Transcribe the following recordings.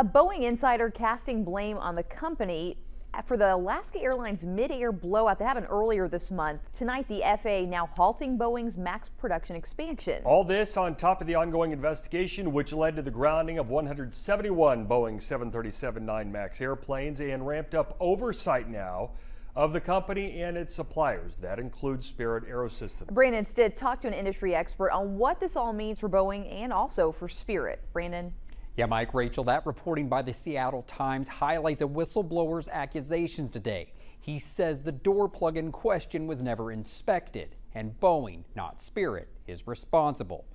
A Boeing insider casting blame on the company for the Alaska Airlines mid-air blowout that happened earlier this month. Tonight, the FAA now halting Boeing's MAX production expansion. All this on top of the ongoing investigation, which led to the grounding of 171 Boeing 737-9 MAX airplanes and ramped up oversight now of the company and its suppliers. That includes Spirit AeroSystems. Brandon Stitt talked to an industry expert on what this all means for Boeing and also for Spirit. Brandon? Yeah, Mike, Rachel, that reporting by the Seattle Times highlights a whistleblower's accusations today. He says the door plug in question was never inspected, and Boeing, not Spirit, is responsible.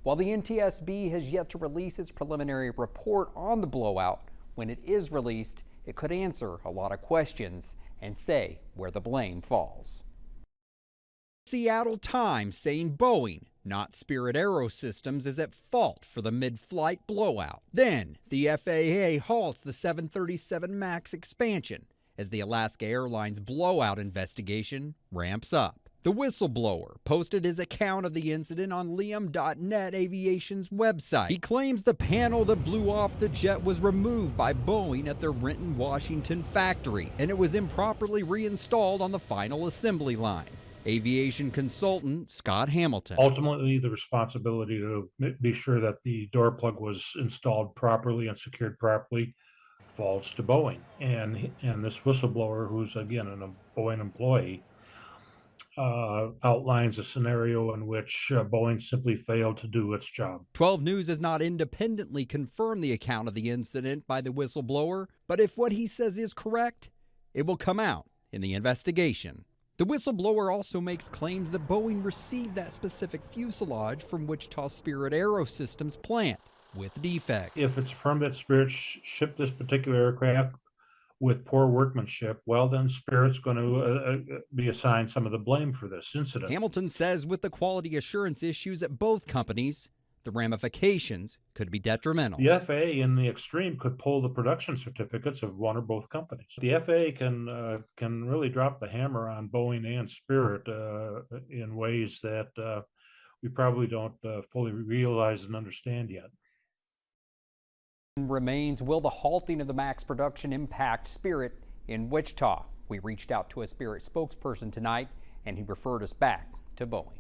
While the NTSB has yet to release its preliminary report on the blowout, when it is released, it could answer a lot of questions and say where the blame falls. Seattle Times saying Boeing, not Spirit AeroSystems, is at fault for the mid-flight blowout. Then the FAA halts the 737 MAX expansion as the Alaska Airlines blowout investigation ramps up. The whistleblower posted his account of the incident on liam.net Aviation's website. He claims the panel that blew off the jet was removed by Boeing at their Renton, Washington factory, and it was improperly reinstalled on the final assembly line. Aviation consultant Scott Hamilton. Ultimately, the responsibility to be sure that the door plug was installed properly and secured properly falls to Boeing. And this whistleblower, who's again a Boeing employee, outlines a scenario in which Boeing simply failed to do its job. 12 News has not independently confirmed the account of the incident by the whistleblower, but if what he says is correct, it will come out in the investigation. The whistleblower also makes claims that Boeing received that specific fuselage from Wichita Spirit AeroSystems plant with defects. If it's from that Spirit shipped this particular aircraft with poor workmanship, well, then Spirit's going to be assigned some of the blame for this incident. Hamilton says with the quality assurance issues at both companies, the ramifications could be detrimental. The FAA, in the extreme, could pull the production certificates of one or both companies. The FAA can really drop the hammer on Boeing and Spirit in ways that we probably don't fully realize and understand yet. Remains, will the halting of the MAX production impact Spirit in Wichita? We reached out to a Spirit spokesperson tonight, and he referred us back to Boeing.